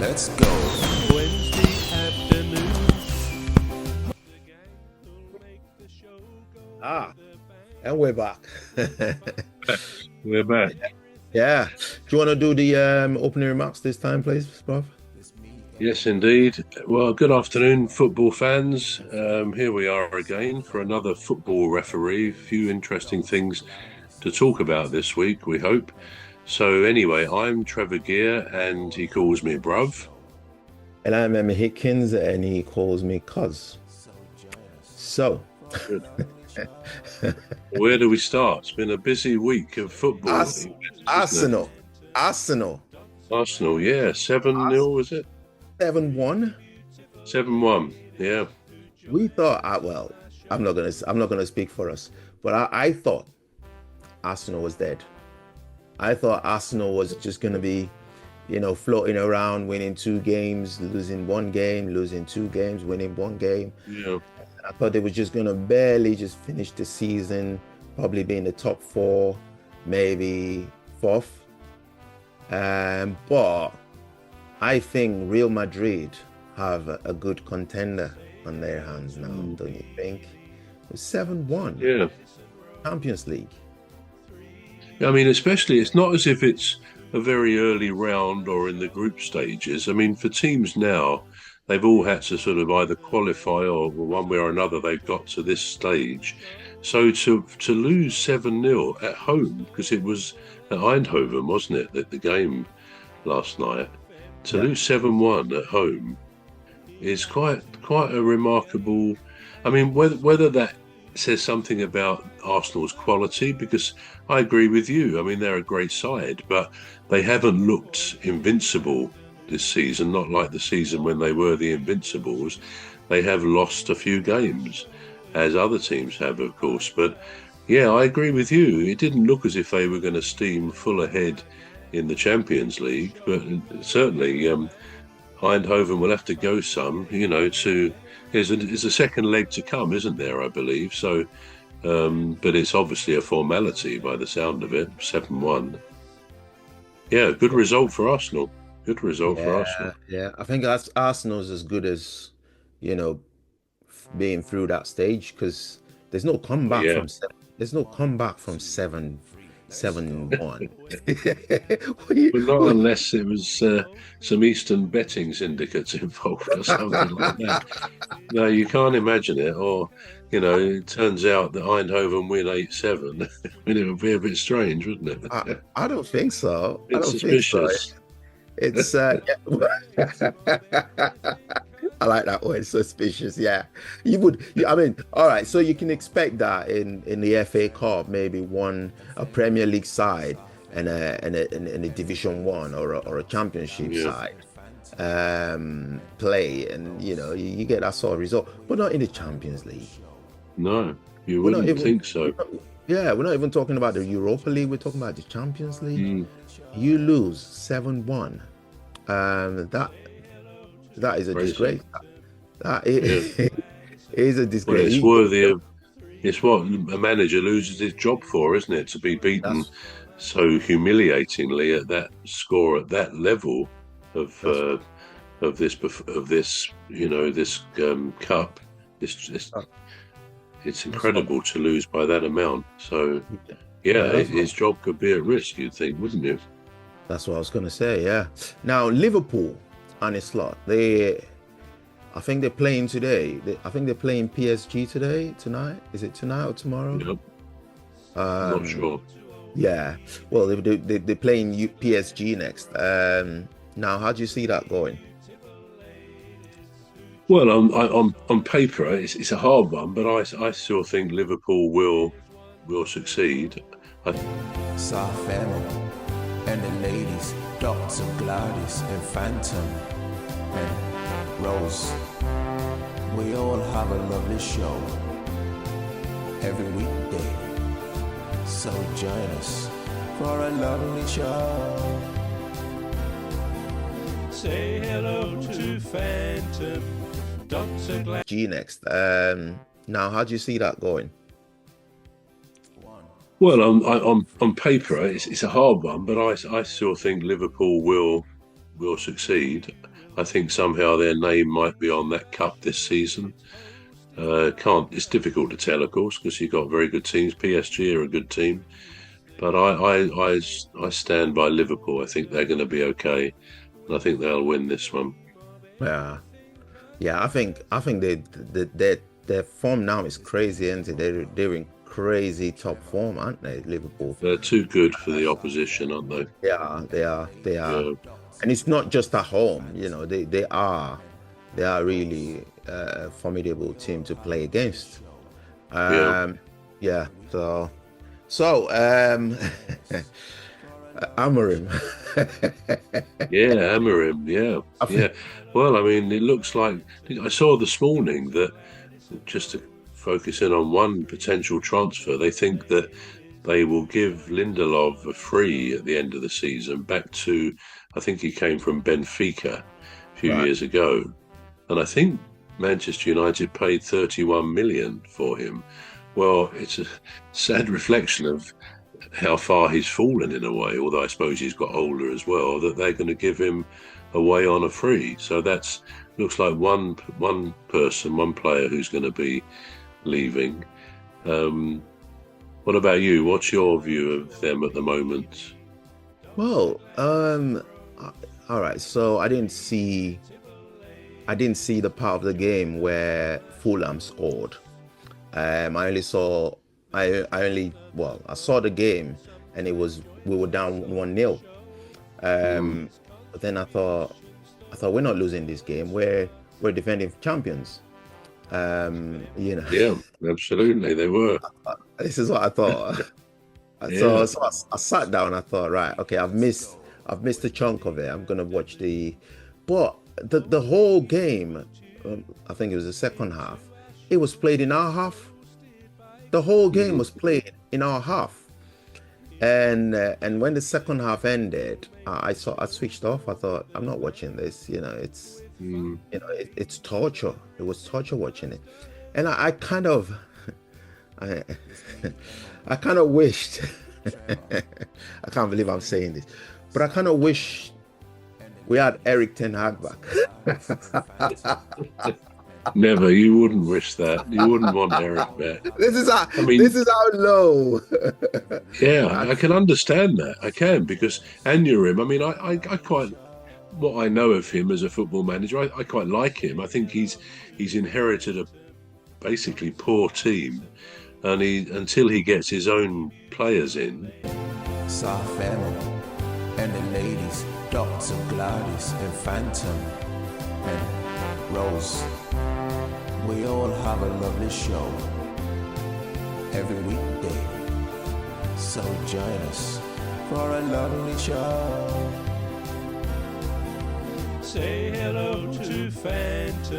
Let's go. Wednesday afternoon. And we're back. We're back. Yeah. Do you want to do the opening remarks this time, please, Bob? Yes, indeed. Well, good afternoon, football fans. Here we are again for another football referee. A few interesting things to talk about this week, we hope. So anyway, I'm Trevor Gear and he calls me Bruv. And I'm Emmy Hikins and he calls me Cuz. So. Good. Where do we start? It's been a busy week of football. Arsenal, yeah. 7-0, was it? 7-1. 7-1, yeah. We thought, well, I'm not gonna speak for us, but I thought Arsenal was dead. I thought Arsenal was just gonna be, floating around, winning 2 games, losing 1 game, losing 2 games, winning 1 game. Yeah. I thought they were just gonna barely just finish the season, probably be in the top 4, maybe 4th. But I think Real Madrid have a good contender on their hands now, don't you think? It's 7-1. Yeah. Champions League. I mean, especially, it's not as if it's a very early round or in the group stages. I mean, for teams now, they've all had to sort of either qualify or one way or another they've got to this stage. So to lose 7-0 at home, because it was at Eindhoven, wasn't it, that the game last night? To lose 7-1 at home is quite a remarkable. I mean, whether that says something about Arsenal's quality, because I agree with you. I mean, they're a great side, but they haven't looked invincible this season, not like the season when they were the Invincibles. They have lost a few games, as other teams have, of course. But yeah, I agree with you. It didn't look as if they were going to steam full ahead in the Champions League, but certainly Eindhoven will have to go some, there's a second leg to come, isn't there, I believe. So, but it's obviously a formality by the sound of it, 7-1. Yeah, good result for Arsenal. Good result for Arsenal. Yeah, I think Arsenal's as good as, being through that stage, because there's no comeback from 7-1. But not unless it was some Eastern betting syndicates involved or something like that. No, you can't imagine it. Or, it turns out that Eindhoven win 8-7. I mean, it would be a bit strange, wouldn't it? I don't think so. It's suspicious. It's I like that word, suspicious. Yeah, you would. I mean, all right. So you can expect that in the FA Cup, maybe a Premier League side and a Division 1 or a Championship side play, and you get that sort of result, but not in the Champions League. No, you wouldn't think so. We're not even talking about the Europa League. We're talking about the Champions League. You lose 7-1. That is a disgrace. That is a disgrace. Well, it's worthy of. It's what a manager loses his job for, isn't it? To be beaten so humiliatingly at that score, at that level of this cup. It's incredible to lose by that amount. So, his job could be at risk, you'd think, wouldn't you? That's what I was going to say, yeah. Now, Liverpool on its slot. I think they're playing today. I think they're playing PSG tonight. Is it tonight or tomorrow? Yep. Not sure. Yeah. Well, they're playing PSG next. Now, how do you see that going? Well, on paper, it's a hard one, but I still think Liverpool will succeed. Soft family and the ladies, Dr. Gladys and Phantom and Rose. We all have a lovely show every weekday. So join us for a lovely show. Say hello to Phantom, Dr. Glad. G next. Now, how do you see that going? Well, on paper, it's a hard one, but I still think Liverpool will succeed. I think somehow their name might be on that cup this season. It's difficult to tell, of course, because you've got very good teams. PSG are a good team, but I stand by Liverpool. I think they're going to be okay, and I think they'll win this one. Yeah, yeah. I think their form now is crazy, and they're in crazy top form, aren't they, Liverpool? They're too good for the opposition, aren't they? They are, Yeah. and it's not just at home. They are really a formidable team to play against. Yeah. Yeah. So Amorim. Yeah, Amorim, yeah. Well, I mean, it looks like I saw this morning that, just to focus in on one potential transfer, they think that they will give Lindelof a free at the end of the season back to, I think he came from Benfica a few Right. years ago. And I think Manchester United paid 31 million for him. Well, it's a sad reflection of how far he's fallen in a way, although I suppose he's got older as well, that they're going to give him away on a free. So that's looks like one player who's going to be leaving. What about you? What's your view of them at the moment? Well, all right. So I didn't see the part of the game where Fulham scored. I saw the game, and we were down 1-0. But then I thought we're not losing this game. We're defending champions. Yeah, absolutely, they were. This is what I thought. Yeah. So I sat down and I thought, right, okay, I've missed a chunk of it. I'm gonna watch but the whole game, I think it was the second half, it was played in our half. The whole game was played in our half. And when the second half ended, I switched off. I thought, I'm not watching this. It's torture. It was torture watching it. And I kind of I kind of wished I can't believe I'm saying this, but I kind of wish we had Eric Ten Hag back. Never. You wouldn't wish that. You wouldn't want Eric back. This is how low. Yeah, I can understand that. I can, because Anurim, I mean, I quite, what I know of him as a football manager, I quite like him. I think he's inherited a basically poor team, and until he gets his own players in. Safemo and the ladies, Dr. Gladys and Phantom and Rose. We all have a lovely show every weekday. So join us for a lovely show. Say hello to Phantom.